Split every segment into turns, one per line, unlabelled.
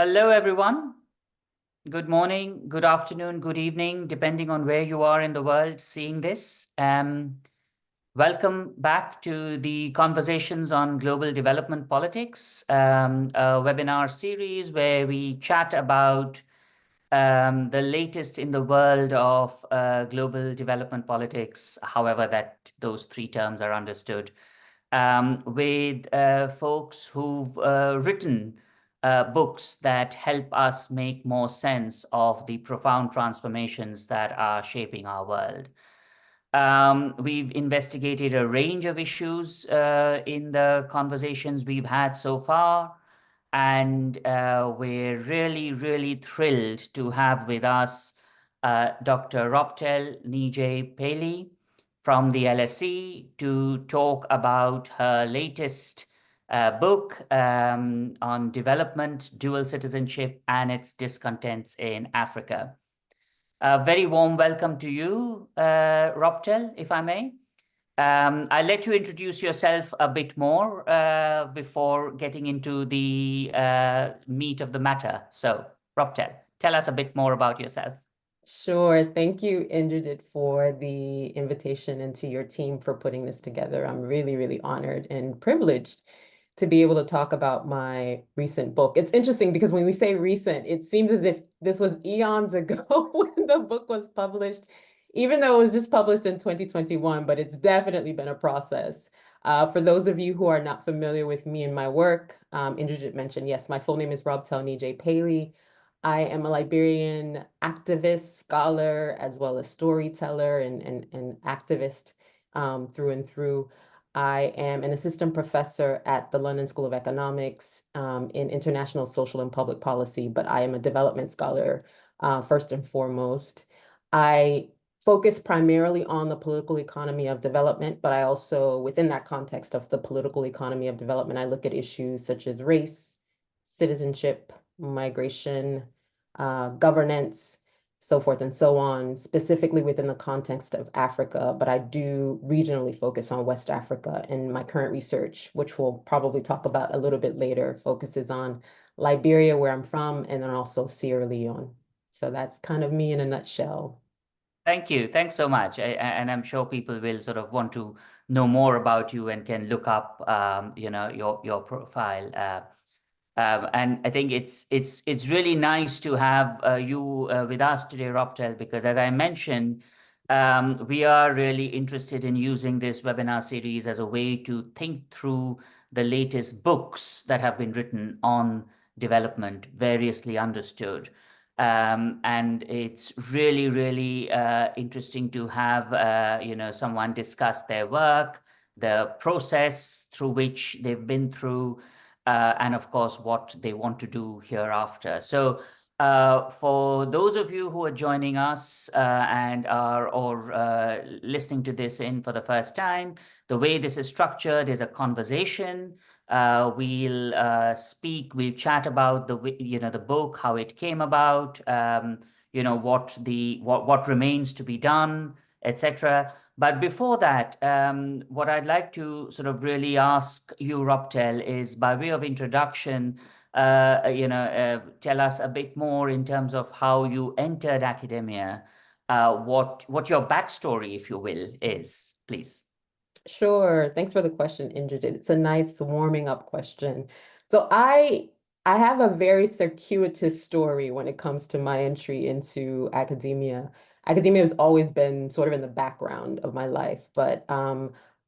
Hello, everyone. Good morning, good afternoon, good evening, depending on where you are in the world seeing this. Welcome back to the Conversations on Global Development Politics, a webinar series where we chat about the latest in the world of global development politics, however that those three terms are understood, with folks who've written books that help us make more sense of the profound transformations that are shaping our world. We've investigated a range of issues in the conversations we've had so far, and we're really thrilled to have with us Dr. Robtel Neajai Pailey from the LSE to talk about her latest book on development, dual citizenship, and its discontents in Africa. A very warm welcome to you, Robtel, if I may. I'll let you introduce yourself a bit more before getting into the meat of the matter. So, Robtel, tell us a bit more about yourself.
Sure. Thank you, Indrajit, for the invitation and to your team for putting this together. I'm really honored and privileged to be able to talk about my recent book. It's interesting because when we say recent, it seems as if this was eons ago when the book was published, even though it was just published in 2021, but it's definitely been a process. For those of you who are not familiar with me and my work, Indrajit mentioned, yes, my full name is Robtel Neajai Pailey. I am a Liberian activist, scholar, as well as storyteller and activist through and through. I am an assistant professor at the London School of Economics in international social and public policy, but I am a development scholar first and foremost. I focus primarily on the political economy of development, but I also, within that context of the political economy of development, I look at issues such as race, citizenship, migration, governance, so forth and so on, specifically within the context of Africa, but I do regionally focus on West Africa. And my current research, which we'll probably talk about a little bit later, focuses on Liberia, where I'm from, and then also Sierra Leone. So that's kind of me in a nutshell.
Thank you. Thanks so much. And I'm sure people will sort of want to know more about you and can look up, your profile. And I think it's really nice to have you with us today, Robtel, because as I mentioned, we are really interested in using this webinar series as a way to think through the latest books that have been written on development, variously understood. And it's really interesting to have someone discuss their work, the process through which they've been through, and of course, what they want to do hereafter. So for those of you who are joining us and are listening to this in for the first time, the way this is structured is a conversation. We'll speak, we'll chat about the book, how it came about, what remains to be done, etc. But before that, what I'd like to sort of really ask you, Robtel, is by way of introduction, tell us a bit more in terms of how you entered academia, what your backstory, if you will, is, please.
Sure. Thanks for the question, Indrajit. It's a nice warming up question. So I have a very circuitous story when it comes to my entry into academia. Academia has always been sort of in the background of my life, but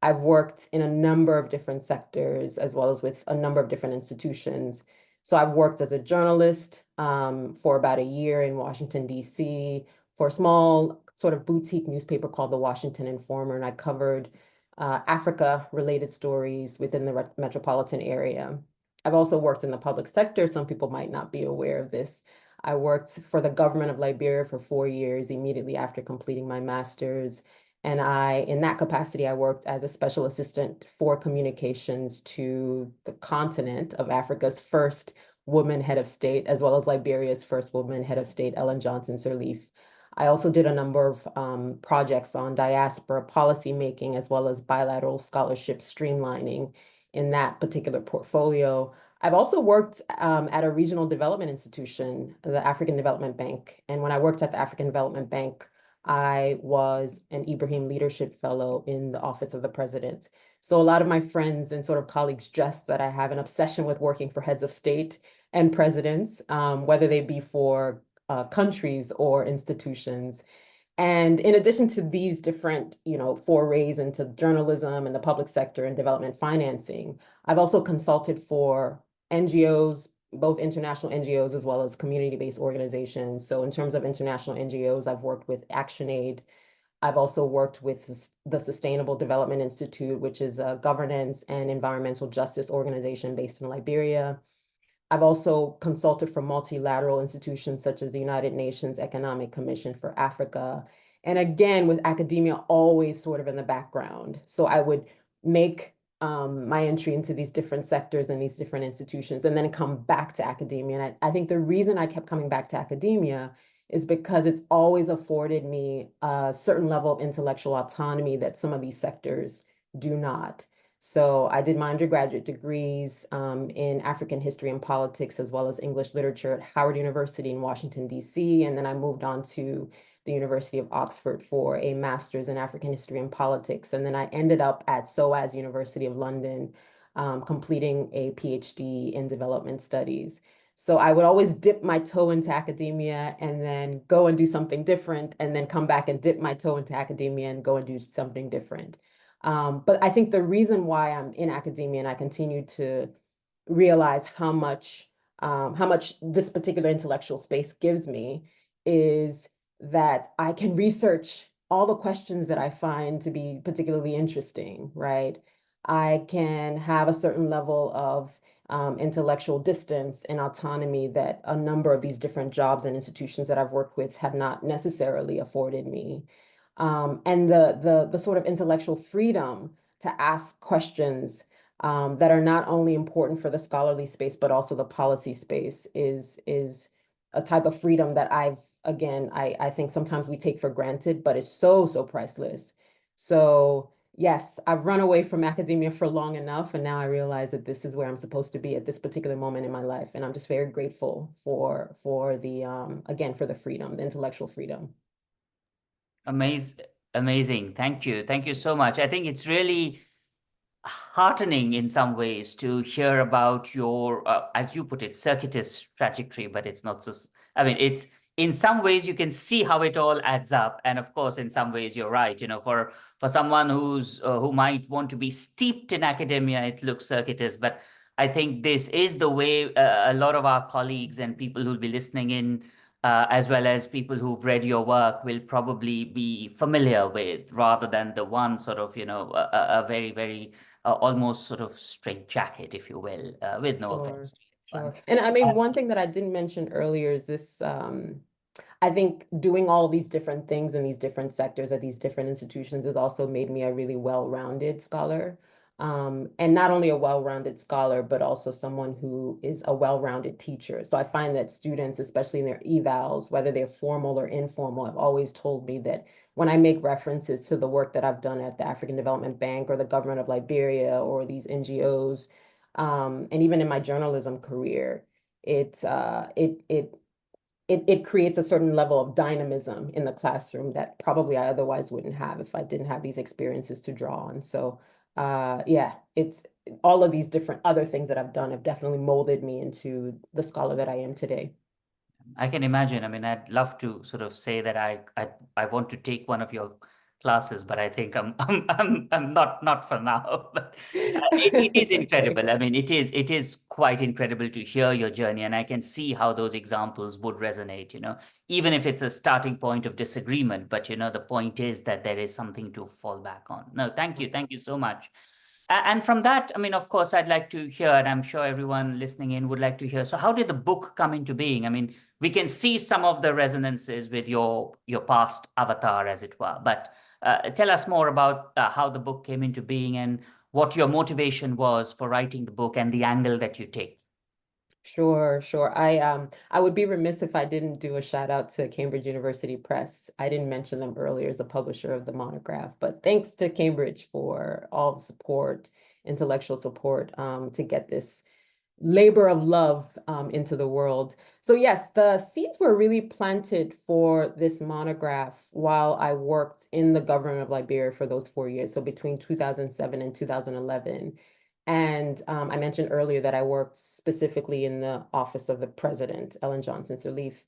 I've worked in a number of different sectors as well as with a number of different institutions. So I've worked as a journalist for about a year in Washington, D.C., for a small sort of boutique newspaper called the Washington Informer, and I covered Africa-related stories within the metropolitan area. I've also worked in the public sector. Some people might not be aware of this. I worked for the government of Liberia for 4 years immediately after completing my master's. And in that capacity, I worked as a special assistant for communications to the continent of Africa's first woman head of state, as well as Liberia's first woman head of state, Ellen Johnson Sirleaf. I also did a number of projects on diaspora policymaking as well as bilateral scholarship streamlining in that particular portfolio. I've also worked at a regional development institution, the African Development Bank. And when I worked at the African Development Bank, I was an Ibrahim Leadership Fellow in the Office of the President. So a lot of my friends and sort of colleagues jest that I have an obsession with working for heads of state and presidents, whether they be for countries or institutions. And in addition to these different, forays into journalism and the public sector and development financing, I've also consulted for NGOs, both international NGOs as well as community-based organizations. So in terms of international NGOs, I've worked with ActionAid. I've also worked with the Sustainable Development Institute, which is a governance and environmental justice organization based in Liberia. I've also consulted for multilateral institutions such as the United Nations Economic Commission for Africa. And again, with academia always sort of in the background. So I would make my entry into these different sectors and these different institutions and then come back to academia. And I think the reason I kept coming back to academia is because it's always afforded me a certain level of intellectual autonomy that some of these sectors do not. So I did my undergraduate degrees in African history and politics, as well as English literature at Howard University in Washington, D.C. And then I moved on to the University of Oxford for a master's in African history and politics. And then I ended up at SOAS University of London, completing a PhD in development studies. So I would always dip my toe into academia and then go and do something different, and then come back and dip my toe into academia and go and do something different. But I think the reason why I'm in academia and I continue to realize how much this particular intellectual space gives me is that I can research all the questions that I find to be particularly interesting, right? I can have a certain level of intellectual distance and autonomy that a number of these different jobs and institutions that I've worked with have not necessarily afforded me. And the sort of intellectual freedom to ask questions that are not only important for the scholarly space, but also the policy space is a type of freedom that I think sometimes we take for granted, but it's so, so priceless. So yes, I've run away from academia for long enough, and now I realize that this is where I'm supposed to be at this particular moment in my life. And I'm just very grateful for the again, for the freedom, the intellectual freedom.
Amazing. Thank you. Thank you so much. I think it's really heartening in some ways to hear about your, as you put it, circuitous trajectory, but it's not so, I mean, it's in some ways you can see how it all adds up. And of course, in some ways you're right, for someone who might want to be steeped in academia, it looks circuitous, but I think this is the way a lot of our colleagues and people who'll be listening in, as well as people who've read your work, will probably be familiar with, rather than the one sort of, a very, very almost sort of straight jacket, if you will, with no offense to
Sure.
anyone.
And I mean, one thing that I didn't mention earlier is this, I think doing all these different things in these different sectors at these different institutions has also made me a really well-rounded scholar. And not only a well-rounded scholar, but also someone who is a well-rounded teacher. So I find that students, especially in their evals, whether they're formal or informal, have always told me that when I make references to the work that I've done at the African Development Bank or the government of Liberia or these NGOs, and even in my journalism career, it creates a certain level of dynamism in the classroom that probably I otherwise wouldn't have if I didn't have these experiences to draw on. So yeah, it's all of these different other things that I've done have definitely molded me into the scholar that I am today.
I can imagine. I mean, I'd love to sort of say that I want to take one of your classes, but I think I'm not for now. But it is
Okay.
incredible. I mean, it is quite incredible to hear your journey, and I can see how those examples would resonate. Even if it's a starting point of disagreement, but the point is that there is something to fall back on. No, thank you so much. And from that, I mean, of course, I'd like to hear, and I'm sure everyone listening in would like to hear. So, how did the book come into being? I mean, we can see some of the resonances with your past avatar, as it were. But tell us more about how the book came into being and what your motivation was for writing the book and the angle that you take.
Sure, sure. I would be remiss if I didn't do a shout out to Cambridge University Press. I didn't mention them earlier as the publisher of the monograph, but thanks to Cambridge for all the support intellectual support to get this labor of love into the world. So yes, the seeds were really planted for this monograph while I worked in the government of Liberia for those 4 years, so between 2007 and 2011. And I mentioned earlier that I worked specifically in the office of the president, Ellen Johnson Sirleaf.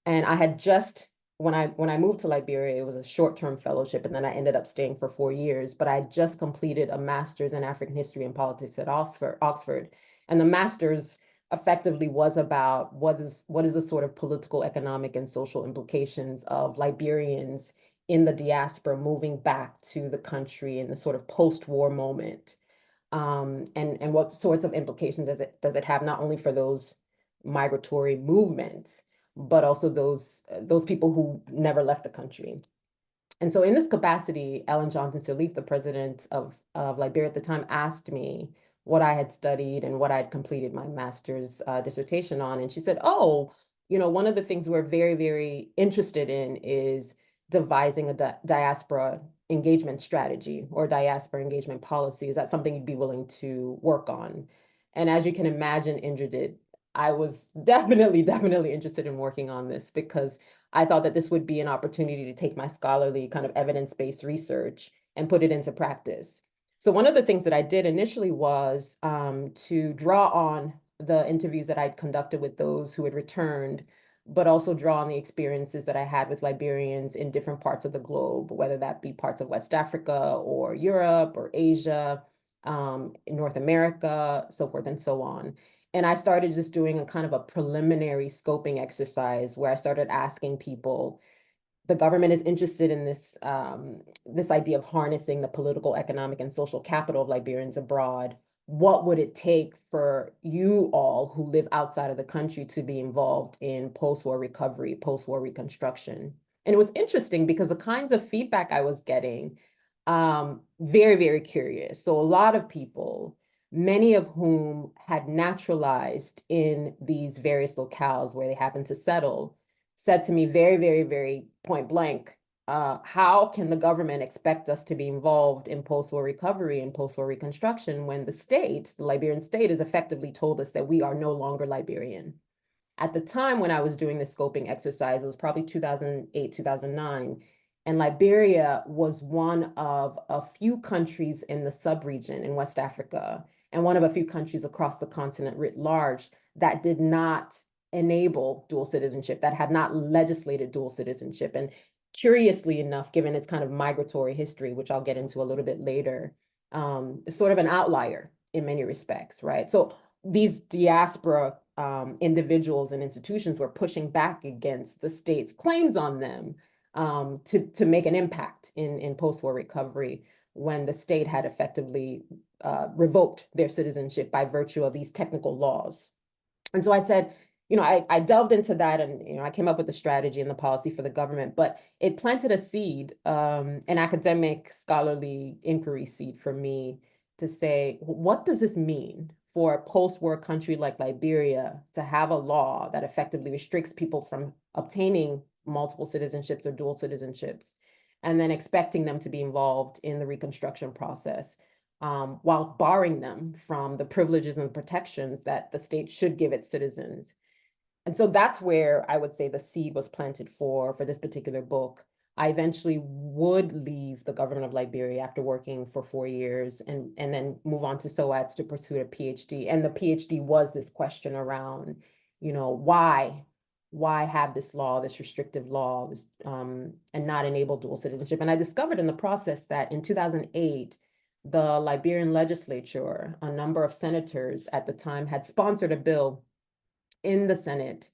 And I had just, when I moved to Liberia, it was a short-term fellowship, and then I ended up staying for 4 years. But I had just completed a master's in African history and politics at Oxford. And the master's effectively was about what is the sort of political, economic, and social implications of Liberians in the diaspora moving back to the country in the sort of post-war moment. And what sorts of implications does it have not only for those migratory movements, but also those people who never left the country. And so in this capacity, Ellen Johnson Sirleaf, the president of Liberia at the time, asked me what I had studied and what I had completed my master's dissertation on. And she said, oh, one of the things we're very, very interested in is devising a diaspora engagement strategy or diaspora engagement policy. Is that something you'd be willing to work on? And as you can imagine, Indra, I was definitely interested in working on this because I thought that this would be an opportunity to take my scholarly kind of evidence-based research and put it into practice. So one of the things that I did initially was to draw on the interviews that I'd conducted with those who had returned, but also draw on the experiences that I had with Liberians in different parts of the globe, whether that be parts of West Africa or Europe or Asia, in North America, so forth and so on. And I started just doing a kind of a preliminary scoping exercise where I started asking people, the government is interested in this idea of harnessing the political, economic, and social capital of Liberians abroad. What would it take for you all who live outside of the country to be involved in post-war recovery, post-war reconstruction? And it was interesting because the kinds of feedback I was getting, very, very curious. So a lot of people, many of whom had naturalized in these various locales where they happened to settle, said to me very, very, very point blank, how can the government expect us to be involved in post-war recovery and post-war reconstruction when the Liberian state, has effectively told us that we are no longer Liberian? At the time when I was doing this scoping exercise, it was probably 2008, 2009, and Liberia was one of a few countries in the sub-region in West Africa, and one of a few countries across the continent writ large that did not enable dual citizenship, that had not legislated dual citizenship. And curiously enough, given its kind of migratory history, which I'll get into a little bit later, sort of an outlier in many respects, right? So these diaspora individuals and institutions were pushing back against the state's claims on them to make an impact in post-war recovery when the state had effectively revoked their citizenship by virtue of these technical laws. And so I said, I delved into that, and I came up with the strategy and the policy for the government, but it planted a seed, an academic scholarly inquiry seed for me to say, what does this mean for a post-war country like Liberia to have a law that effectively restricts people from obtaining multiple citizenships or dual citizenships, and then expecting them to be involved in the reconstruction process, while barring them from the privileges and protections that the state should give its citizens. And so that's where I would say the seed was planted for this particular book. I eventually would leave the government of Liberia after working for 4 years and then move on to SOAS to pursue a PhD. And the PhD was this question around, why have this law, this restrictive law, and not enable dual citizenship? And I discovered in the process that in 2008, the Liberian legislature, a number of senators at the time, had sponsored a bill in the Senate,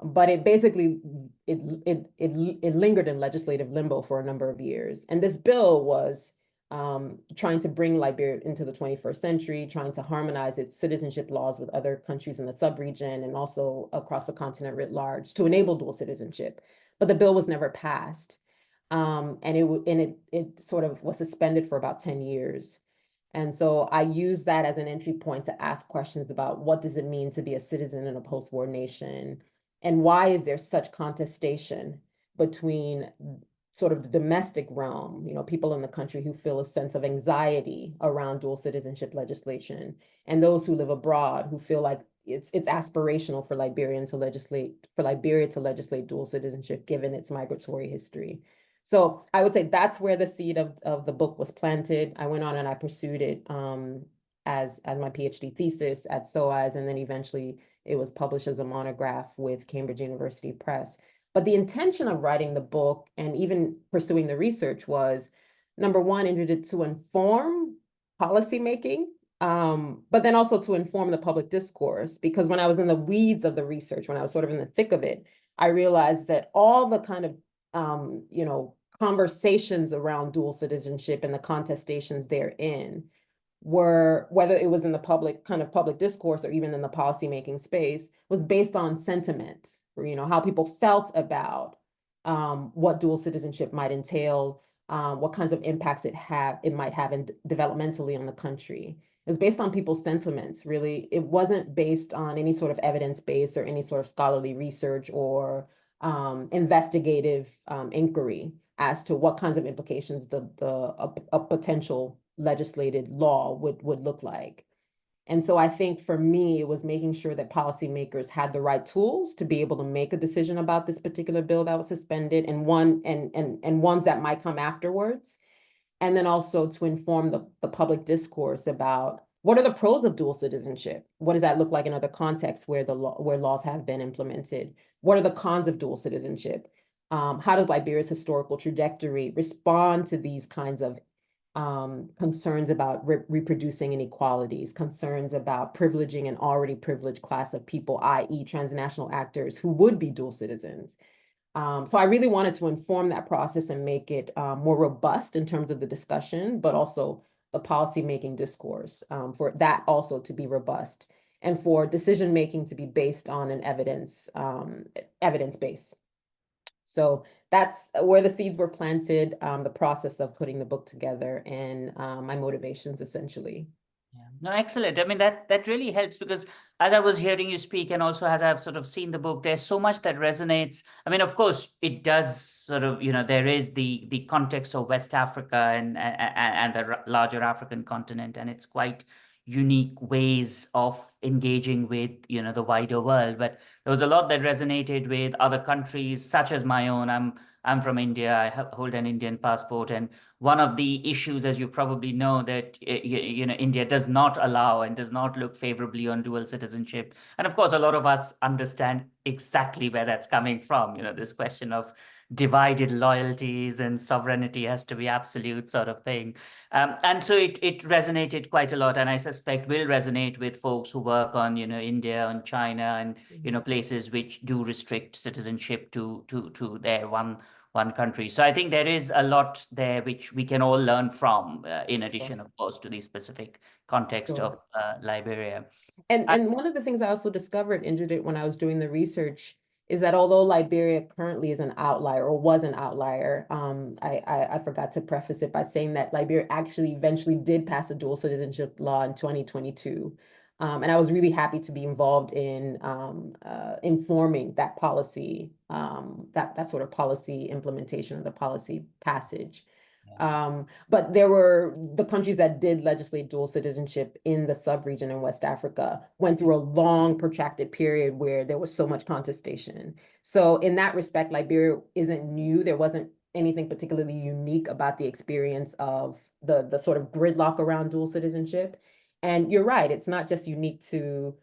but it basically it lingered in legislative limbo for a number of years. And this bill was trying to bring Liberia into the 21st century, trying to harmonize its citizenship laws with other countries in the sub-region and also across the continent writ large to enable dual citizenship. But the bill was never passed. And it sort of was suspended for about 10 years. And so I use that as an entry point to ask questions about what does it mean to be a citizen in a post-war nation, and why is there such contestation between sort of the domestic realm, people in the country who feel a sense of anxiety around dual citizenship legislation, and those who live abroad who feel like it's aspirational for Liberia to legislate dual citizenship given its migratory history. So I would say that's where the seed of the book was planted. I went on and I pursued it as my PhD thesis at SOAS, and then eventually it was published as a monograph with Cambridge University Press. But the intention of writing the book and even pursuing the research was, number one, to inform policymaking, but then also to inform the public discourse. Because when I was in the weeds of the research, when I was sort of in the thick of it, I realized that all the kind of conversations around dual citizenship and the contestations therein were, whether it was in the public discourse or even in the policymaking space, was based on sentiments, or, how people felt about what dual citizenship might entail, what kinds of impacts it might have developmentally on the country. It was based on people's sentiments, really. It wasn't based on any sort of evidence-based or any sort of scholarly research or investigative inquiry as to what kinds of implications a potential legislated law would look like. And so I think for me, it was making sure that policymakers had the right tools to be able to make a decision about this particular bill that was suspended, and ones that might come afterwards. And then also to inform the public discourse about what are the pros of dual citizenship? What does that look like in other contexts where laws have been implemented? What are the cons of dual citizenship? How does Liberia's historical trajectory respond to these kinds of concerns about reproducing inequalities, concerns about privileging an already privileged class of people, i.e. transnational actors who would be dual citizens? So I really wanted to inform that process and make it more robust in terms of the discussion, but also the policymaking discourse, for that also to be robust, and for decision-making to be based on an evidence base. So that's where the seeds were planted, the process of putting the book together, and my motivations essentially.
Yeah. No, excellent. I mean, that really helps, because as I was hearing you speak, and also as I've sort of seen the book, there's so much that resonates. I mean, of course, it does sort of, there is the context of West Africa and the larger African continent, and it's quite unique ways of engaging with, the wider world. But there was a lot that resonated with other countries, such as my own. I'm from India. I hold an Indian passport, and one of the issues, as you probably know, that India does not allow and does not look favorably on dual citizenship. And of course, a lot of us understand exactly where that's coming from. This question of divided loyalties and sovereignty has to be absolute sort of thing. And so it resonated quite a lot, and I suspect will resonate with folks who work on, India and China and, places which do restrict citizenship to their one country. So I think there is a lot there which we can all learn from, in addition, of course, to the specific context of Liberia.
And one of the things I also discovered, Indra, when I was doing the research, is that although Liberia currently is an outlier, or was an outlier, I forgot to preface it by saying that Liberia actually eventually did pass a dual citizenship law in 2022. And I was really happy to be involved in informing that policy, that sort of policy implementation of the policy passage. But there were the countries that did legislate dual citizenship in the sub-region in West Africa went through a long, protracted period where there was so much contestation. So in that respect, Liberia isn't new. There wasn't anything particularly unique about the experience of the sort of gridlock around dual citizenship. And you're right, it's not just unique to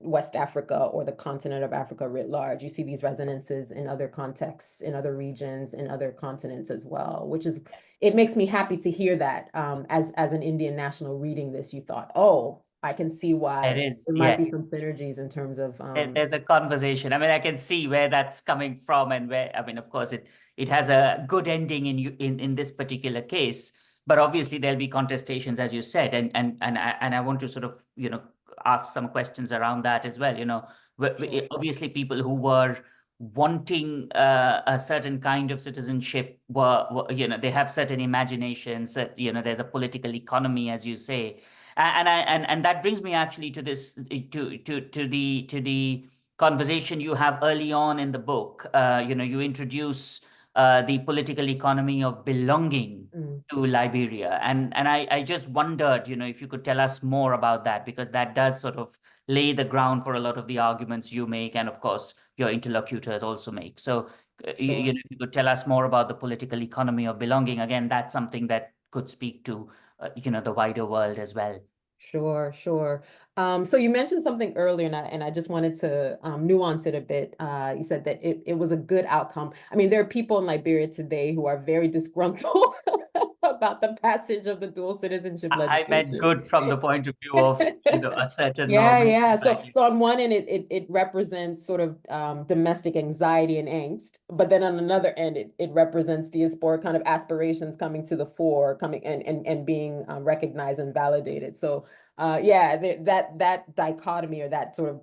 West Africa or the continent of Africa writ large. You see these resonances in other contexts, in other regions, in other continents as well, which is, it makes me happy to hear that. As an Indian national reading this, you thought, oh, I can see why there might be some synergies in terms of
there's a conversation. I mean, I can see where that's coming from, and where, I mean, of course, it has a good ending in this particular case, but obviously there'll be contestations, as you said, and I want to sort of ask some questions around that as well.
Sure.
Obviously people who were wanting a certain kind of citizenship were they have certain imaginations that there's a political economy, as you say, and that brings me actually to this to the conversation you have early on in the book. You introduce the political economy of belonging to Liberia. And I just wondered, if you could tell us more about that, because that does sort of lay the ground for a lot of the arguments you make, and of course your interlocutors also make. So,
Sure.
if you could tell us more about the political economy of belonging. Again, that's something that could speak to, the wider world as well.
Sure, sure. So you mentioned something earlier, and I just wanted to nuance it a bit. You said that it was a good outcome. I mean, there are people in Liberia today who are very disgruntled about the passage of the dual citizenship
I meant
legislation.
good from the point of view of, a certain
Yeah,
normal
yeah. So,
society.
so on one end, it represents sort of domestic anxiety and angst, but then on another end, it represents diasporic kind of aspirations coming to the fore, coming and being recognized and validated. So, yeah, that dichotomy or that sort of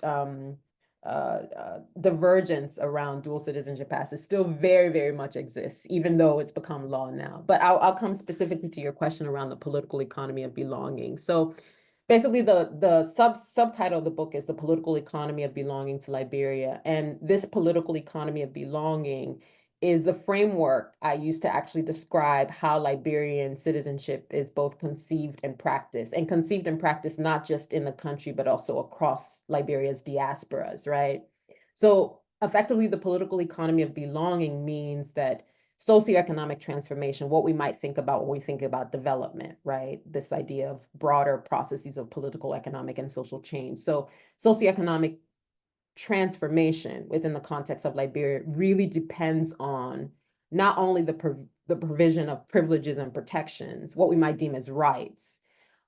um, divergence around dual citizenship passes still very, very much exists, even though it's become law now. But I'll come specifically to your question around the political economy of belonging. So basically the subtitle of the book is The Political Economy of Belonging to Liberia. And this political economy of belonging is the framework I use to actually describe how Liberian citizenship is both conceived and practiced not just in the country, but also across Liberia's diasporas, right? So effectively, the political economy of belonging means that socioeconomic transformation, what we might think about when we think about development, right? This idea of broader processes of political, economic, and social change. So socioeconomic transformation within the context of Liberia really depends on not only the provision of privileges and protections, what we might deem as rights,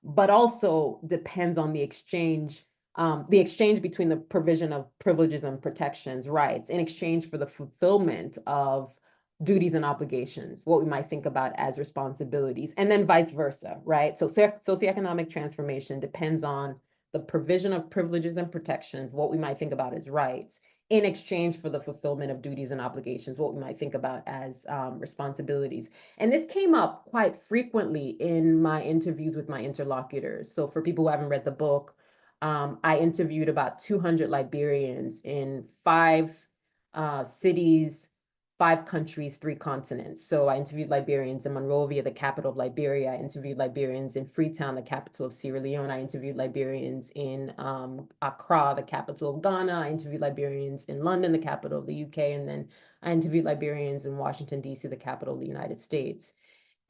but also depends on the exchange between the provision of privileges and protections, rights, in exchange for the fulfillment of duties and obligations, what we might think about as responsibilities, and then vice versa, right? So socioeconomic transformation depends on the provision of privileges and protections, what we might think about as rights, in exchange for the fulfillment of duties and obligations, what we might think about as responsibilities. And this came up quite frequently in my interviews with my interlocutors. So for people who haven't read the book, I interviewed about 200 Liberians in 5 cities, 5 countries, 3 continents. So I interviewed Liberians in Monrovia, the capital of Liberia. I interviewed Liberians in Freetown, the capital of Sierra Leone. I interviewed Liberians in Accra, the capital of Ghana. I interviewed Liberians in London, the capital of the UK. And then I interviewed Liberians in Washington, D.C., the capital of the United States.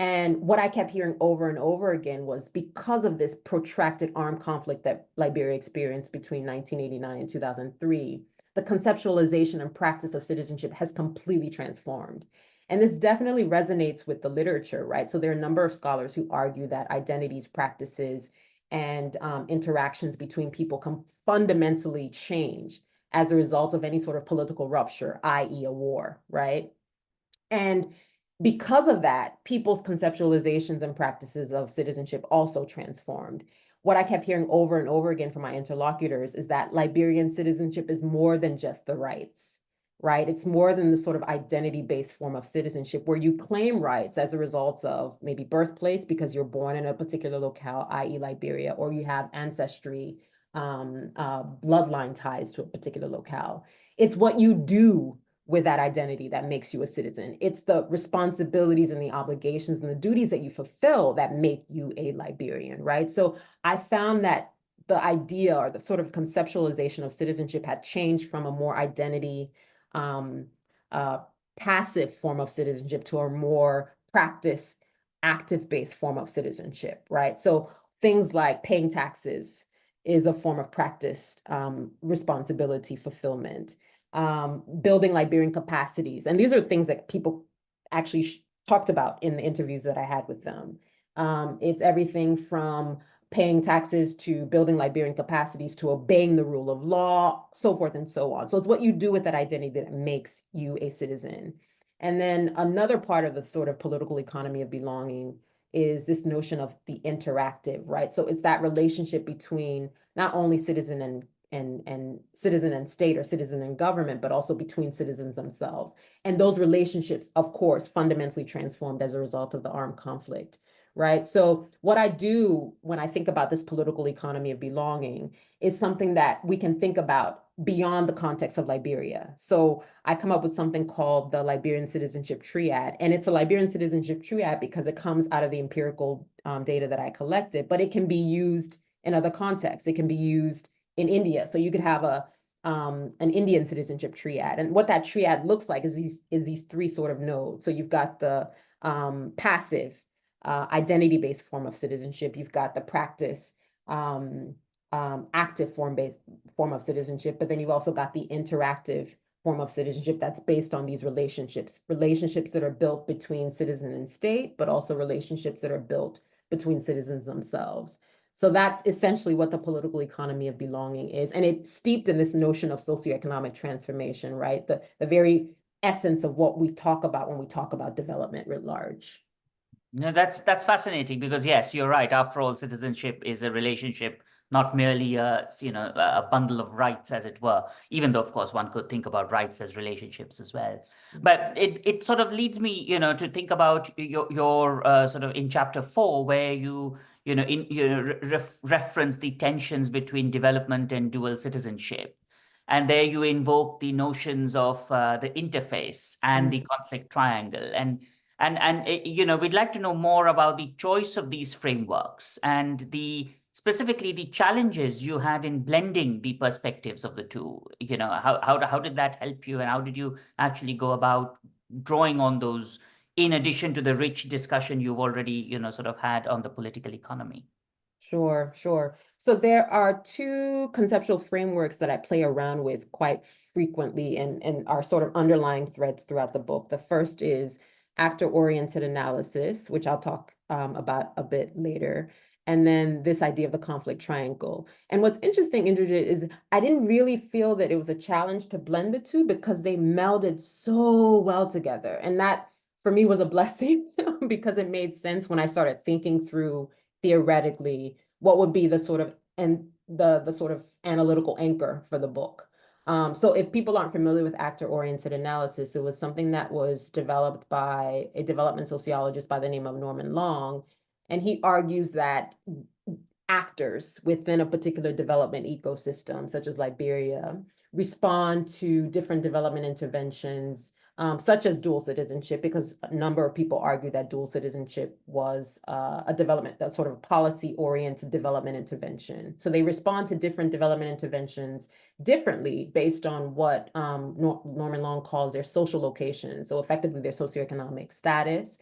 And what I kept hearing over and over again was because of this protracted armed conflict that Liberia experienced between 1989 and 2003, the conceptualization and practice of citizenship has completely transformed. And this definitely resonates with the literature, right? So there are a number of scholars who argue that identities, practices, and interactions between people can fundamentally change as a result of any sort of political rupture, i.e. a war, right? And because of that, people's conceptualizations and practices of citizenship also transformed. What I kept hearing over and over again from my interlocutors is that Liberian citizenship is more than just the rights, right? It's more than the sort of identity-based form of citizenship where you claim rights as a result of maybe birthplace because you're born in a particular locale, i.e. Liberia, or you have ancestry, bloodline ties to a particular locale. It's what you do with that identity that makes you a citizen. It's the responsibilities and the obligations and the duties that you fulfill that make you a Liberian, right? So I found that the idea or the sort of conceptualization of citizenship had changed from a more identity passive form of citizenship to a more practice active-based form of citizenship, right? So things like paying taxes is a form of practiced responsibility fulfillment. Building Liberian capacities. And these are things that people actually talked about in the interviews that I had with them. It's everything from paying taxes to building Liberian capacities to obeying the rule of law, so forth and so on. So it's what you do with that identity that makes you a citizen. And then another part of the sort of political economy of belonging is this notion of the interactive, right? So it's that relationship between not only citizen and citizen and state or citizen and government, but also between citizens themselves. And those relationships, of course, fundamentally transformed as a result of the armed conflict, right? So what I do when I think about this political economy of belonging is something that we can think about beyond the context of Liberia. So I come up with something called the Liberian Citizenship Triad, and it's a Liberian Citizenship Triad because it comes out of the empirical data that I collected, but it can be used in other contexts. It can be used in India. So you could have an Indian citizenship triad. And what that triad looks like is these three sort of nodes. So you've got the passive identity-based form of citizenship. You've got the practice active form of citizenship, but then you've also got the interactive form of citizenship that's based on these relationships that are built between citizen and state, but also relationships that are built between citizens themselves. So that's essentially what the political economy of belonging is. And it's steeped in this notion of socioeconomic transformation, right? The very essence of what we talk about when we talk about development writ large.
No, that's fascinating because yes, you're right. After all, citizenship is a relationship, not merely a bundle of rights, as it were. Even though, of course, one could think about rights as relationships as well. But it sort of leads me, to think about your sort of in chapter 4, where reference the tensions between development and dual citizenship. And there you invoke the notions of the interface and the conflict triangle. And we'd like to know more about the choice of these frameworks and specifically the challenges you had in blending the perspectives of the two. How did that help you, and how did you actually go about drawing on those, in addition to the rich discussion you've already, sort of had on the political economy?
Sure, sure. So there are two conceptual frameworks that I play around with quite frequently and are sort of underlying threads throughout the book. The first is actor-oriented analysis, which I'll talk about a bit later. And then this idea of the conflict triangle. And what's interesting, Indra, is I didn't really feel that it was a challenge to blend the two because they melded so well together. And that, for me, was a blessing because it made sense when I started thinking through theoretically what would be the sort of the sort of analytical anchor for the book. So if people aren't familiar with actor-oriented analysis, it was something that was developed by a development sociologist by the name of Norman Long. And he argues that actors within a particular development ecosystem, such as Liberia, respond to different development interventions, such as dual citizenship, because a number of people argue that dual citizenship was that sort of policy-oriented development intervention. So they respond to different development interventions differently based on what Norman Long calls their social location, so effectively their socioeconomic status,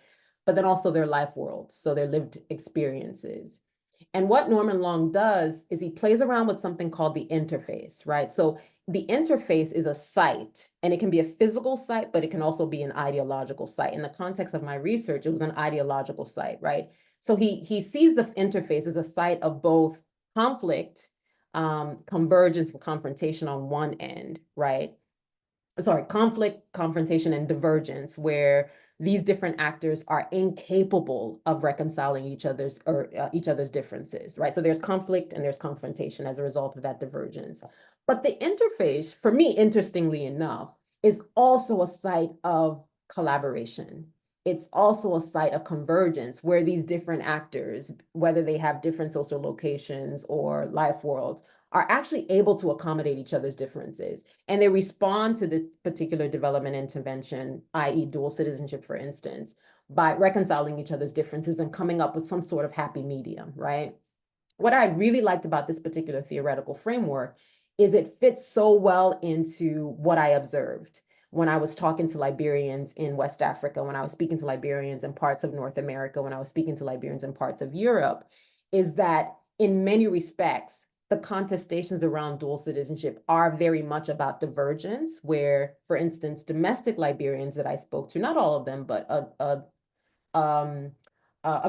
but then also their life worlds, so their lived experiences. And what Norman Long does is he plays around with something called the interface, right? So the interface is a site, and it can be a physical site, but it can also be an ideological site. In the context of my research, it was an ideological site, right? So he sees the interface as a site of both conflict, convergence, and confrontation on one end, right? Sorry, conflict, confrontation, and divergence, where these different actors are incapable of reconciling each other's differences, right? So there's conflict and there's confrontation as a result of that divergence. But the interface, for me, interestingly enough, is also a site of collaboration. It's also a site of convergence where these different actors, whether they have different social locations or life worlds, are actually able to accommodate each other's differences. And they respond to this particular development intervention, i.e. dual citizenship, for instance, by reconciling each other's differences and coming up with some sort of happy medium, right? What I really liked about this particular theoretical framework is it fits so well into what I observed when I was talking to Liberians in West Africa, when I was speaking to Liberians in parts of North America, when I was speaking to Liberians in parts of Europe, is that in many respects, the contestations around dual citizenship are very much about divergence, where, for instance, domestic Liberians that I spoke to, not all of them, but a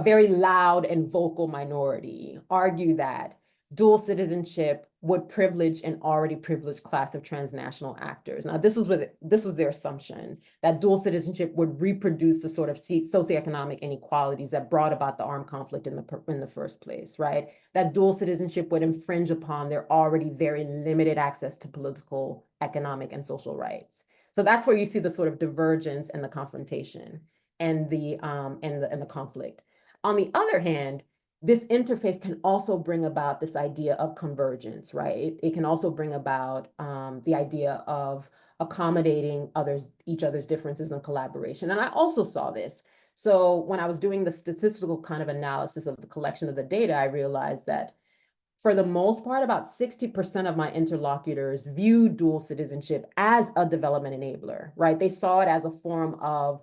very loud and vocal minority, argue that dual citizenship would privilege an already privileged class of transnational actors. Now, this was their assumption, that dual citizenship would reproduce the sort of socioeconomic inequalities that brought about the armed conflict in the first place, right? That dual citizenship would infringe upon their already very limited access to political, economic, and social rights. So that's where you see the sort of divergence and the confrontation and the conflict. On the other hand, this interface can also bring about this idea of convergence, right? It can also bring about the idea of accommodating each other's differences and collaboration. And I also saw this. So when I was doing the statistical kind of analysis of the collection of the data, I realized that for the most part, about 60% of my interlocutors view dual citizenship as a development enabler, right? They saw it as a form of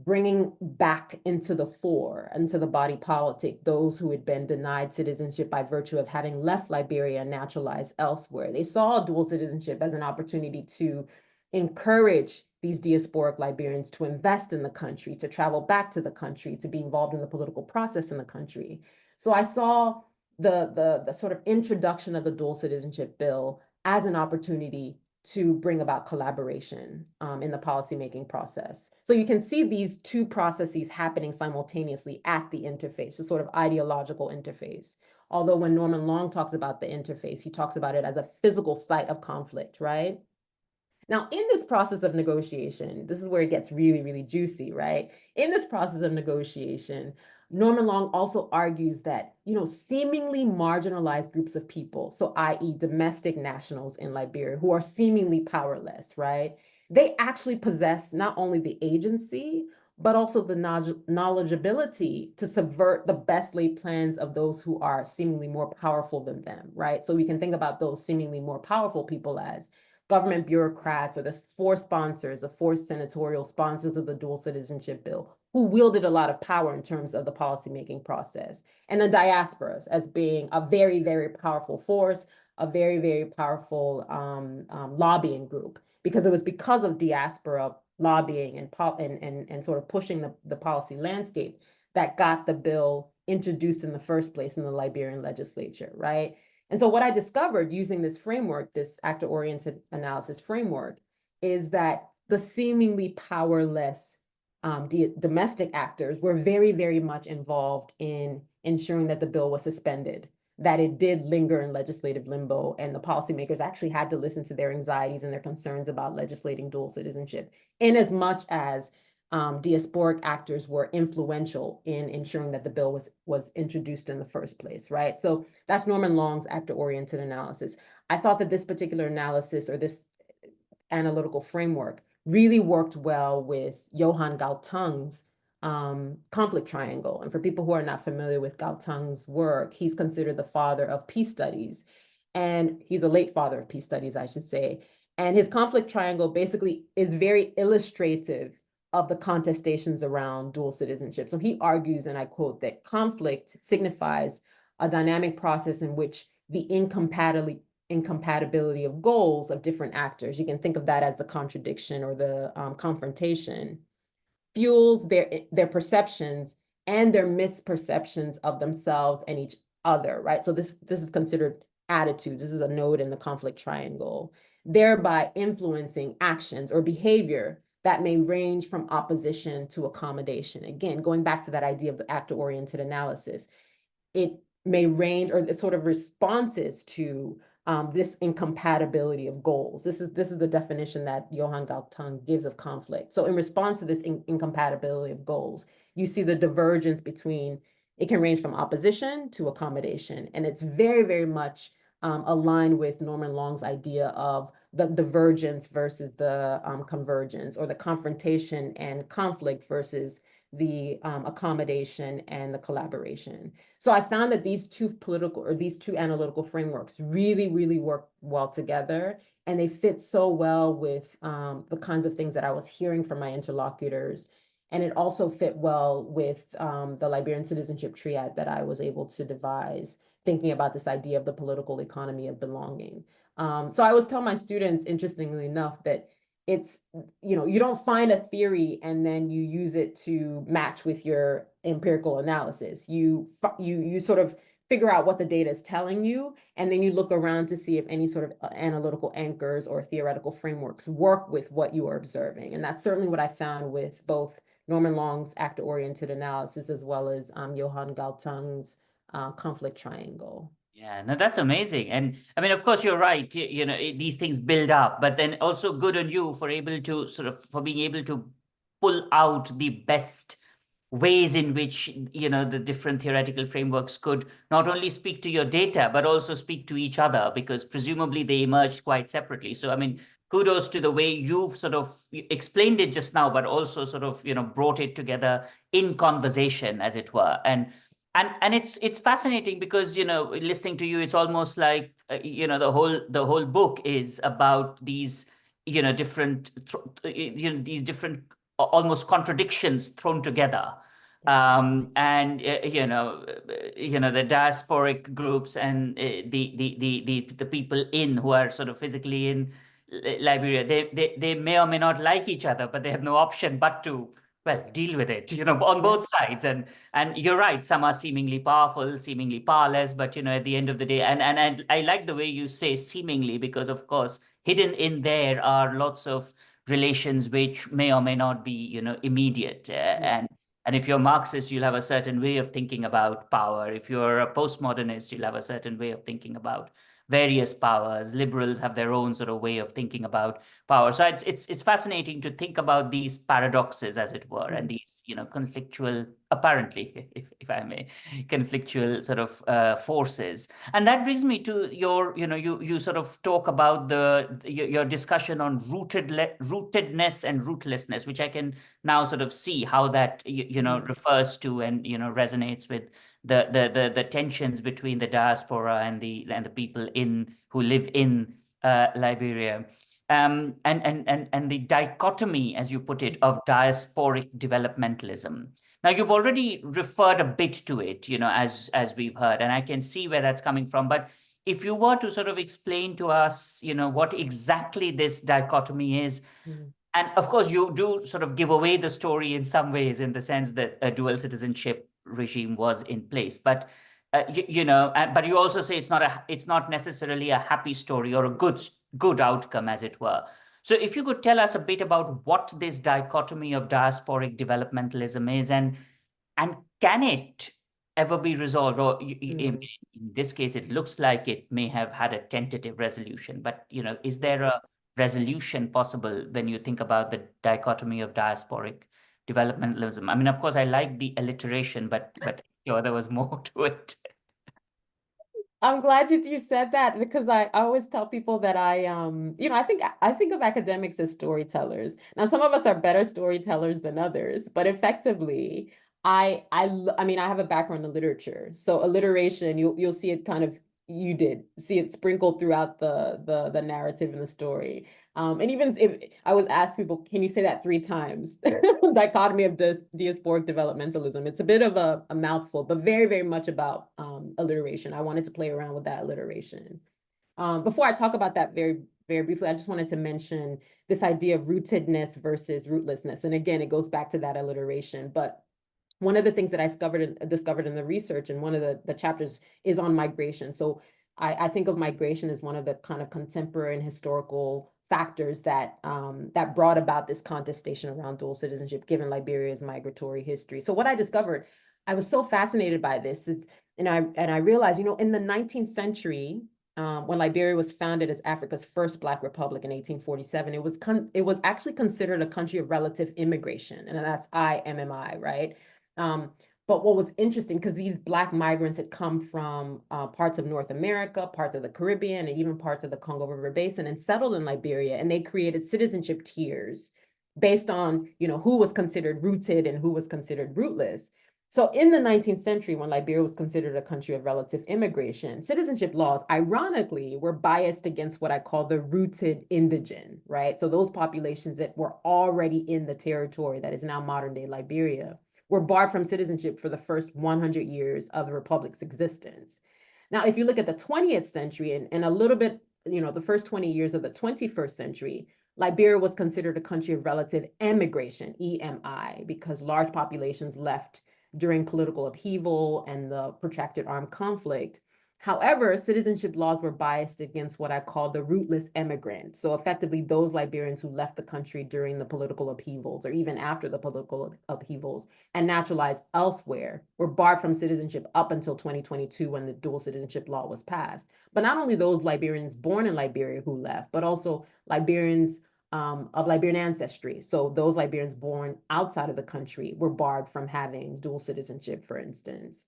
bringing back into the fore, into the body politic, those who had been denied citizenship by virtue of having left Liberia and naturalized elsewhere. They saw dual citizenship as an opportunity to encourage these diasporic Liberians to invest in the country, to travel back to the country, to be involved in the political process in the country. So I saw the sort of introduction of the dual citizenship bill as an opportunity to bring about collaboration in the policymaking process. So you can see these two processes happening simultaneously at the interface, the sort of ideological interface. Although when Norman Long talks about the interface, he talks about it as a physical site of conflict, right? Now, in this process of negotiation, this is where it gets really, really juicy, right? In this process of negotiation, Norman Long also argues that, seemingly marginalized groups of people, so i.e. domestic nationals in Liberia who are seemingly powerless, right? They actually possess not only the agency, but also the knowledgeability to subvert the best laid plans of those who are seemingly more powerful than them, right? So we can think about those seemingly more powerful people as government bureaucrats or the four sponsors, the four senatorial sponsors of the dual citizenship bill, who wielded a lot of power in terms of the policymaking process, and the diasporas as being a very, very powerful force, a very, very powerful lobbying group, because it was because of diaspora lobbying and sort of pushing the policy landscape that got the bill introduced in the first place in the Liberian legislature, right? And so what I discovered using this framework, this actor-oriented analysis framework, is that the seemingly powerless domestic actors were very, very much involved in ensuring that the bill was suspended, that it did linger in legislative limbo, and the policymakers actually had to listen to their anxieties and their concerns about legislating dual citizenship, in as much as diasporic actors were influential in ensuring that the bill was introduced in the first place, right? So that's Norman Long's actor-oriented analysis. I thought that this particular analysis or this analytical framework really worked well with Johan Galtung's conflict triangle. And for people who are not familiar with Galtung's work, he's considered the father of peace studies. And he's a late father of peace studies, I should say. And his conflict triangle basically is very illustrative of the contestations around dual citizenship. So he argues, and I quote, that conflict signifies a dynamic process in which the incompatibility of goals of different actors, you can think of that as the contradiction or the confrontation, fuels their perceptions and their misperceptions of themselves and each other, right? So this is considered attitudes. This is a node in the conflict triangle, thereby influencing actions or behavior that may range from opposition to accommodation. Again, going back to that idea of the actor-oriented analysis, it may range, or it's sort of responses to this incompatibility of goals. This is the definition that Johan Galtung gives of conflict. So in response to this incompatibility of goals, you see the divergence between, it can range from opposition to accommodation. And it's very, very much aligned with Norman Long's idea of the divergence versus the convergence, or the confrontation and conflict versus the accommodation and the collaboration. So I found that these two analytical frameworks really, really work well together, and they fit so well with the kinds of things that I was hearing from my interlocutors. And it also fit well with the Liberian citizenship triad that I was able to devise, thinking about this idea of the political economy of belonging. So I always tell my students, interestingly enough, that it's, you don't find a theory and then you use it to match with your empirical analysis. You sort of figure out what the data is telling you, and then you look around to see if any sort of analytical anchors or theoretical frameworks work with what you are observing. And that's certainly what I found with both Norman Long's actor-oriented analysis as well as Johan Galtung's conflict triangle.
Yeah, no, that's amazing. And I mean, of course, you're right. These things build up, but then also good on you for being able to pull out the best ways in which, the different theoretical frameworks could not only speak to your data, but also speak to each other, because presumably they emerged quite separately. So, I mean, kudos to the way you've sort of explained it just now, but also sort of, brought it together in conversation, as it were. And it's fascinating because, listening to you, it's almost like, the whole book is about these, different, these different almost contradictions thrown together. And the diasporic groups and the people who are sort of physically in Liberia, they may or may not like each other, but they have no option but to, well, deal with it, on both sides. And you're right, some are seemingly powerful, seemingly powerless, but at the end of the day, and I like the way you say seemingly, because of course hidden in there are lots of relations which may or may not be, immediate. And if you're Marxist, you'll have a certain way of thinking about power. If you're a postmodernist, you'll have a certain way of thinking about various powers. Liberals have their own sort of way of thinking about power. So it's fascinating to think about these paradoxes, as it were, and these, conflictual, apparently, if I may, conflictual sort of forces. And that brings me to your, you sort of talk about your discussion on rootedness and rootlessness, which I can now sort of see how that refers to and resonates with the tensions between the diaspora and the people who live in Liberia. And the dichotomy, as you put it, of diasporic developmentalism. Now, you've already referred a bit to it, as we've heard, and I can see where that's coming from. But if you were to sort of explain to us, what exactly this dichotomy is, and of course, you do sort of give away the story in some ways, in the sense that a dual citizenship regime was in place. But but you also say it's not necessarily a happy story or a good outcome, as it were. So if you could tell us a bit about what this dichotomy of diasporic developmentalism is, and can it ever be resolved? Or in this case, it looks like it may have had a tentative resolution. But is there a resolution possible when you think about the dichotomy of diasporic developmentalism? I mean, of course, I like the alliteration, but there was more to it.
I'm glad you said that, because I always tell people that I think of academics as storytellers. Now, some of us are better storytellers than others, but effectively, I mean, I have a background in literature, so alliteration, you'll see it kind of, you did see it sprinkled throughout the narrative and the story. And even if I was asked people, can you say that 3 times? Dichotomy of diasporic developmentalism. It's a bit of a mouthful, but very, very much about alliteration. I wanted to play around with that alliteration. Before I talk about that very, very briefly, I just wanted to mention this idea of rootedness versus rootlessness. And again, it goes back to that alliteration. But one of the things that I discovered in the research, and one of the chapters is on migration. So I think of migration as one of the kind of contemporary and historical factors that that brought about this contestation around dual citizenship, given Liberia's migratory history. So what I discovered, I was so fascinated by this, and I realized, in the 19th century, when Liberia was founded as Africa's first Black republic in 1847, it was actually considered a country of relative immigration, and that's IMMI, right? But what was interesting, because these Black migrants had come from parts of North America, parts of the Caribbean, and even parts of the Congo River Basin, and settled in Liberia, and they created citizenship tiers based on, who was considered rooted and who was considered rootless. So in the 19th century, when Liberia was considered a country of relative immigration, citizenship laws, ironically, were biased against what I call the rooted indigene, right? So those populations that were already in the territory that is now modern day Liberia were barred from citizenship for the first 100 years of the republic's existence. Now, if you look at the 20th century and a little bit, the first 20 years of the 21st century, Liberia was considered a country of relative emigration, EMI, because large populations left during political upheaval and the protracted armed conflict. However, citizenship laws were biased against what I call the rootless emigrant. So effectively, those Liberians who left the country during the political upheavals, or even after the political upheavals, and naturalized elsewhere, were barred from citizenship up until 2022, when the dual citizenship law was passed. But not only those Liberians born in Liberia who left, but also Liberians of Liberian ancestry. So those Liberians born outside of the country were barred from having dual citizenship, for instance.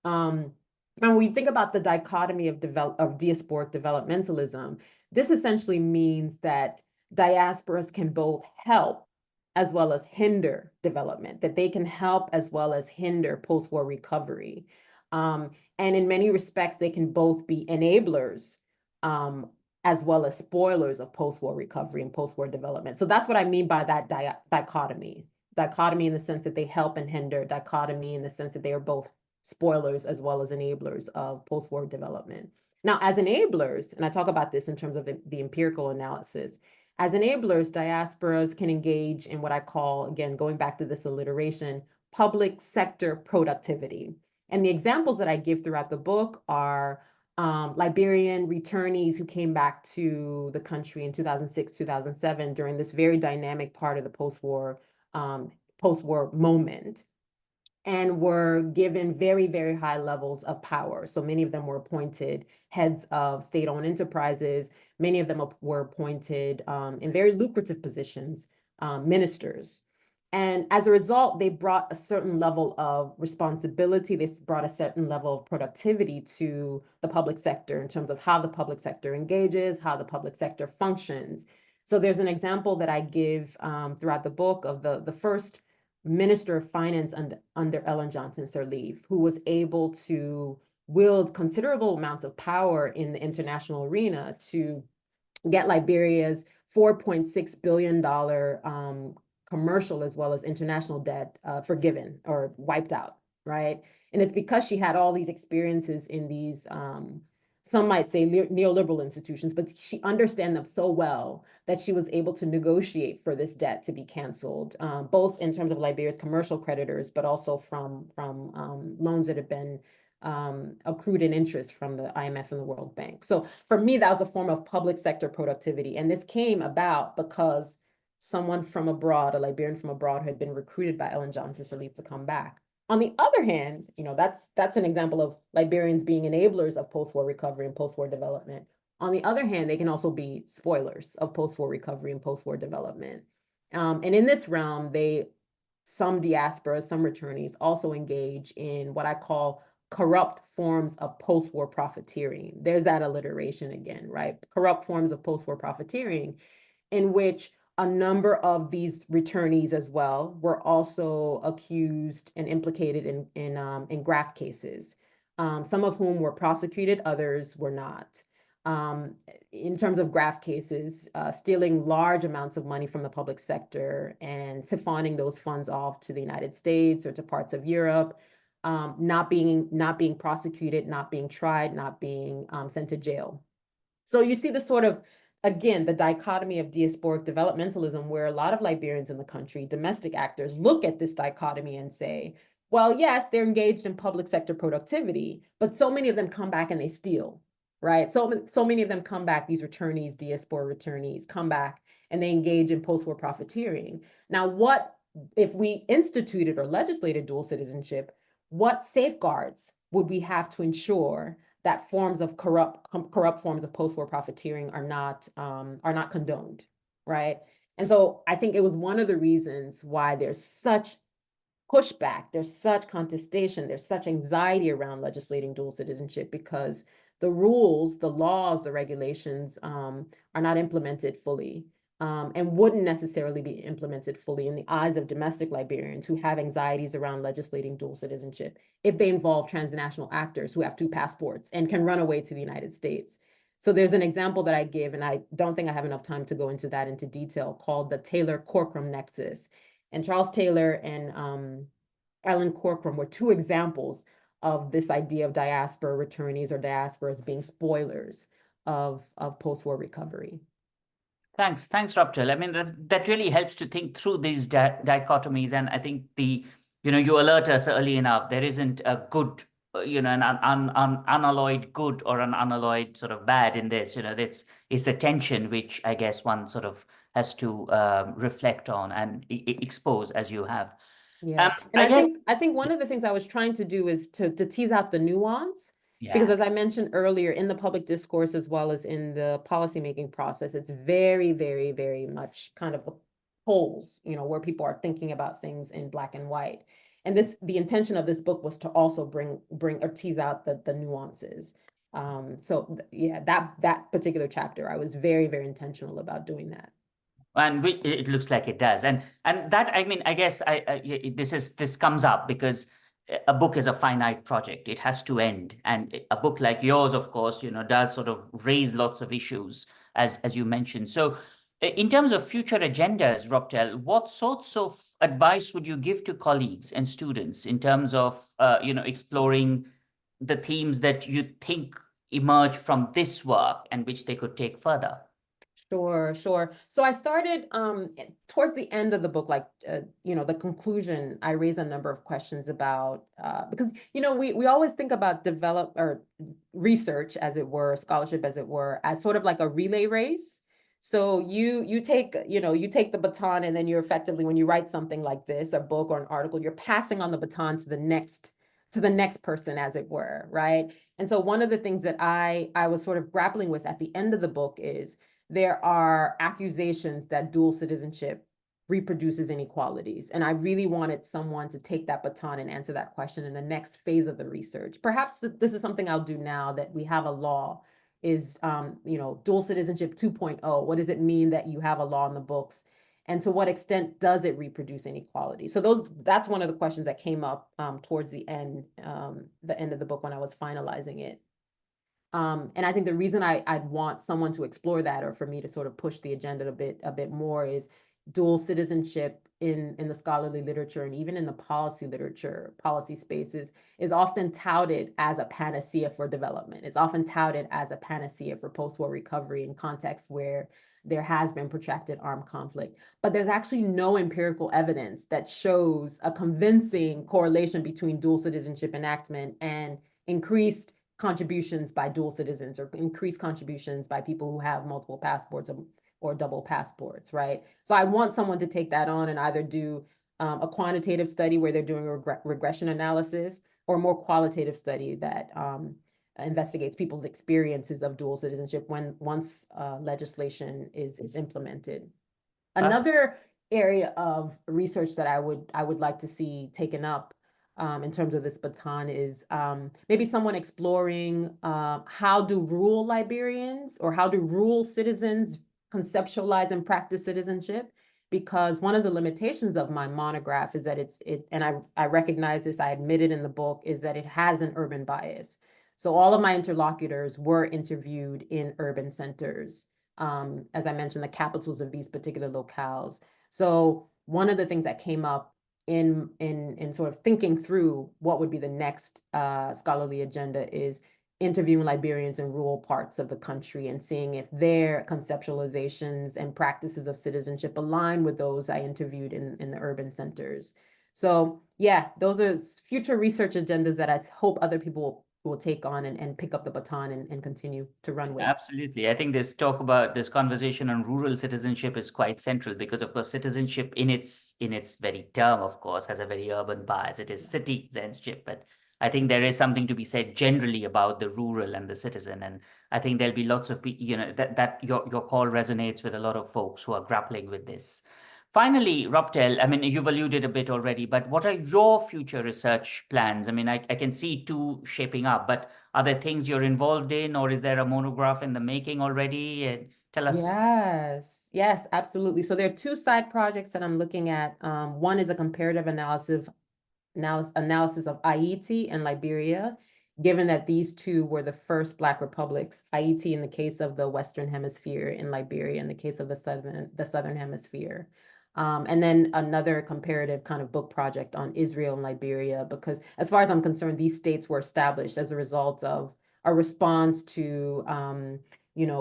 And when we think about the dichotomy of diasporic developmentalism, this essentially means that diasporas can both help as well as hinder development, that they can help as well as hinder post-war recovery. And in many respects, they can both be enablers as well as spoilers of post-war recovery and post-war development. So that's what I mean by that dichotomy. Dichotomy in the sense that they help and hinder, dichotomy in the sense that they are both spoilers as well as enablers of post-war development. Now, as enablers, and I talk about this in terms of the empirical analysis, as enablers, diasporas can engage in what I call, again, going back to this alliteration, public sector productivity. And the examples that I give throughout the book are Liberian returnees who came back to the country in 2006, 2007 during this very dynamic part of the post-war moment, and were given very, very high levels of power. So many of them were appointed heads of state-owned enterprises. Many of them were appointed in very lucrative positions, ministers. And as a result, they brought a certain level of responsibility. They brought a certain level of productivity to the public sector in terms of how the public sector engages, how the public sector functions. So there's an example that I give throughout the book of the first Minister of Finance under Ellen Johnson Sirleaf, who was able to wield considerable amounts of power in the international arena to get Liberia's $4.6 billion commercial as well as international debt forgiven or wiped out, right? And it's because she had all these experiences in these, some might say neoliberal institutions, but she understands them so well that she was able to negotiate for this debt to be canceled, both in terms of Liberia's commercial creditors, but also from loans that have been accrued in interest from the IMF and the World Bank. So for me, that was a form of public sector productivity. And this came about because someone from abroad, a Liberian from abroad, had been recruited by Ellen Johnson Sirleaf to come back. On the other hand, that's an example of Liberians being enablers of post-war recovery and post-war development. On the other hand, they can also be spoilers of post-war recovery and post-war development. And in this realm, some diasporas, some returnees also engage in what I call corrupt forms of post-war profiteering. There's that alliteration again, right? Corrupt forms of post-war profiteering, in which a number of these returnees as well were also accused and implicated in graft cases, some of whom were prosecuted, others were not. In terms of graft cases, stealing large amounts of money from the public sector and siphoning those funds off to the United States or to parts of Europe, not being prosecuted, not being tried, not being sent to jail. So you see the sort of, again, the dichotomy of diasporic developmentalism, where a lot of Liberians in the country, domestic actors, look at this dichotomy and say, well, yes, they're engaged in public sector productivity, but so many of them come back and they steal, right? So many of them come back, these returnees, diaspora returnees, come back and they engage in post-war profiteering. Now, what if we instituted or legislated dual citizenship, what safeguards would we have to ensure that forms of corrupt forms of post-war profiteering are not condoned, right? And so I think it was one of the reasons why there's such pushback, there's such contestation, there's such anxiety around legislating dual citizenship, because the rules, the laws, the regulations are not implemented fully. And wouldn't necessarily be implemented fully in the eyes of domestic Liberians who have anxieties around legislating dual citizenship if they involve transnational actors who have 2 passports and can run away to the United States. So there's an example that I give, and I don't think I have enough time to go into that into detail, called the Taylor-Corcoran nexus. And Charles Taylor and Ellen Corcoran were 2 examples of this idea of diaspora returnees or diasporas being spoilers of post-war recovery.
Thanks, Robtel. I mean, that really helps to think through these dichotomies. And I think you alert us early enough. There isn't a good, an unalloyed good or an unalloyed sort of bad in this. It's a tension which I guess one sort of has to reflect on and expose, as you have.
Yeah, and I think one of the things I was trying to do is to tease out the nuance Because
Yeah.
as I mentioned earlier, in the public discourse as well as in the policymaking process, it's very, very, very much kind of the polls, where people are thinking about things in black and white. And the intention of this book was to also bring or tease out the nuances. So yeah, that particular chapter, I was very, very intentional about doing that.
And it looks like it does. And that, I mean, I guess this comes up because a book is a finite project. It has to end. And a book like yours, of course, does sort of raise lots of issues, as you mentioned. So in terms of future agendas, Robtel, what sorts of advice would you give to colleagues and students in terms of exploring the themes that you think emerge from this work and which they could take further?
Sure, sure. So I started towards the end of the book, like the conclusion, I raised a number of questions about because we always think about develop or research, as it were, scholarship as it were, as sort of like a relay race. So you take, you take the baton, and then you're effectively, when you write something like this, a book or an article, you're passing on the baton to the next person, as it were, right? And so one of the things that I was sort of grappling with at the end of the book is there are accusations that dual citizenship reproduces inequalities. And I really wanted someone to take that baton and answer that question in the next phase of the research. Perhaps this is something I'll do now that we have a law is, dual citizenship 2.0. What does it mean that you have a law in the books? And to what extent does it reproduce inequality? So that's one of the questions that came up towards the end of the book when I was finalizing it. And I think the reason I'd want someone to explore that, or for me to sort of push the agenda a bit more, is dual citizenship in the scholarly literature and even in the policy spaces, is often touted as a panacea for development. It's often touted as a panacea for post-war recovery in contexts where there has been protracted armed conflict. But there's actually no empirical evidence that shows a convincing correlation between dual citizenship enactment and increased contributions by dual citizens, or increased contributions by people who have multiple passports or double passports, right? So I want someone to take that on and either do a quantitative study where they're doing a regression analysis, or a more qualitative study that investigates people's experiences of dual citizenship once legislation is implemented. Another area of research that I would like to see taken up in terms of this baton is maybe someone exploring how do rural Liberians, or how do rural citizens conceptualize and practice citizenship? Because one of the limitations of my monograph is that and I recognize this, I admit it in the book, is that it has an urban bias. So all of my interlocutors were interviewed in urban centers, as I mentioned, the capitals of these particular locales. So one of the things that came up in sort of thinking through what would be the next scholarly agenda is interviewing Liberians in rural parts of the country and seeing if their conceptualizations and practices of citizenship align with those I interviewed in the urban centers. So yeah, those are future research agendas that I hope other people will take on and pick up the baton and continue to run with.
Absolutely. I think this conversation on rural citizenship is quite central because, of course, citizenship in its very term, of course, has a very urban bias. It is citizenship, but I think there is something to be said generally about the rural and the citizen. And I think there'll be lots of that your call resonates with a lot of folks who are grappling with this. Finally, Robtel, I mean, you've alluded a bit already, but what are your future research plans? I mean, I can see two shaping up, but are there things you're involved in, or is there a monograph in the making already? Tell us.
Yes, absolutely. So there are two side projects that I'm looking at. One is a comparative analysis of Haiti and Liberia, given that these two were the first Black republics, Haiti in the case of the Western Hemisphere, and Liberia in the case of the Southern Hemisphere. And then another comparative kind of book project on Israel and Liberia, because as far as I'm concerned, these states were established as a result of a response to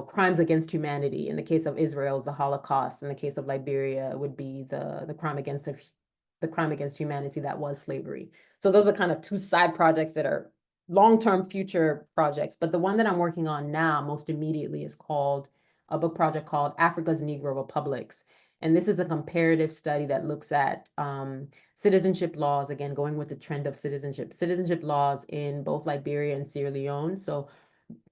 crimes against humanity. In the case of Israel, the Holocaust. In the case of Liberia, it would be the crime against humanity that was slavery. So those are kind of two side projects that are long-term future projects. But the one that I'm working on now most immediately is called a book project called Africa's Negro Republics. And this is a comparative study that looks at citizenship laws, again, going with the trend of citizenship laws in both Liberia and Sierra Leone. So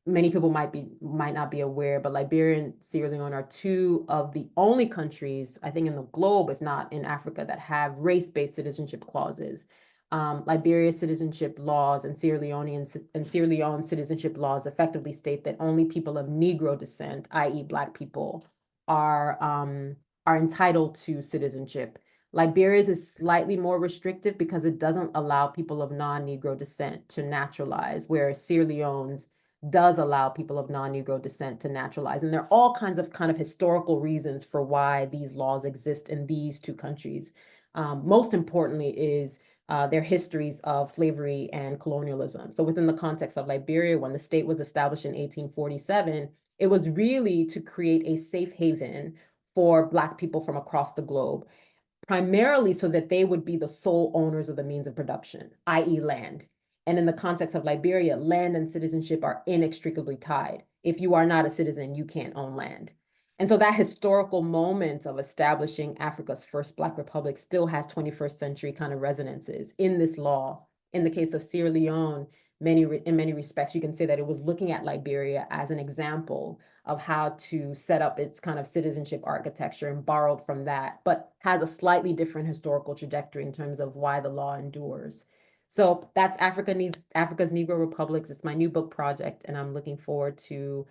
many people might not be aware, but Liberia and Sierra Leone are two of the only countries, I think, in the globe, if not in Africa, that have race-based citizenship clauses. Liberia's citizenship laws and Sierra Leone citizenship laws effectively state that only people of Negro descent, i.e., Black people, are entitled to citizenship. Liberia's is slightly more restrictive because it doesn't allow people of non-Negro descent to naturalize, whereas Sierra Leone's does allow people of non-Negro descent to naturalize. And there are all kinds of historical reasons for why these laws exist in these two countries. Most importantly is their histories of slavery and colonialism. So within the context of Liberia, when the state was established in 1847, it was really to create a safe haven for Black people from across the globe, primarily so that they would be the sole owners of the means of production, i.e. land. And in the context of Liberia, land and citizenship are inextricably tied. If you are not a citizen, you can't own land. And so that historical moment of establishing Africa's first Black republic still has 21st century kind of resonances in this law. In the case of Sierra Leone, in many respects, you can say that it was looking at Liberia as an example of how to set up its kind of citizenship architecture and borrowed from that, but has a slightly different historical trajectory in terms of why the law endures. So that's Africa's Negro Republics. It's my new book project, and I'm looking forward to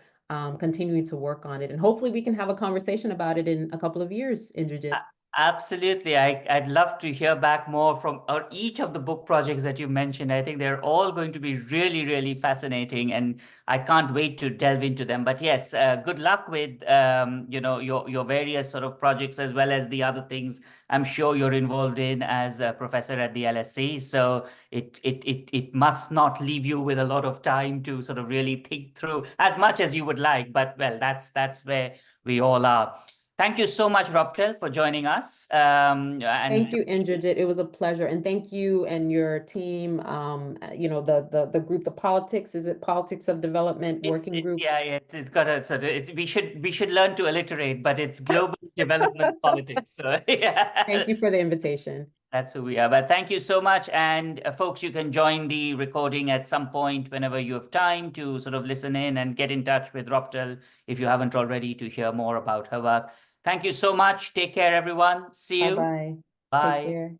continuing to work on it. And hopefully we can have a conversation about it in a couple of years, Indrajit.
Absolutely. I'd love to hear back more from each of the book projects that you mentioned. I think they're all going to be really, really fascinating, and I can't wait to delve into them. But yes, good luck with your various sort of projects, as well as the other things I'm sure you're involved in as a professor at the LSE. So it must not leave you with a lot of time to sort of really think through as much as you would like. But well, that's where we all are. Thank you so much, Robtel, for joining us.
Thank you, Indrajit. It was a pleasure. And thank you and your team, the group, the politics, is it Politics of Development Working Group?
It's got a sort of, we should learn to alliterate, but it's global development politics. So yeah.
Thank you for the invitation.
That's who we are. But thank you so much. And folks, you can join the recording at some point whenever you have time to sort of listen in and get in touch with Robtel if you haven't already, to hear more about her work. Thank you so much. Take care, everyone. See you.
Bye-bye.
Bye.
Take care.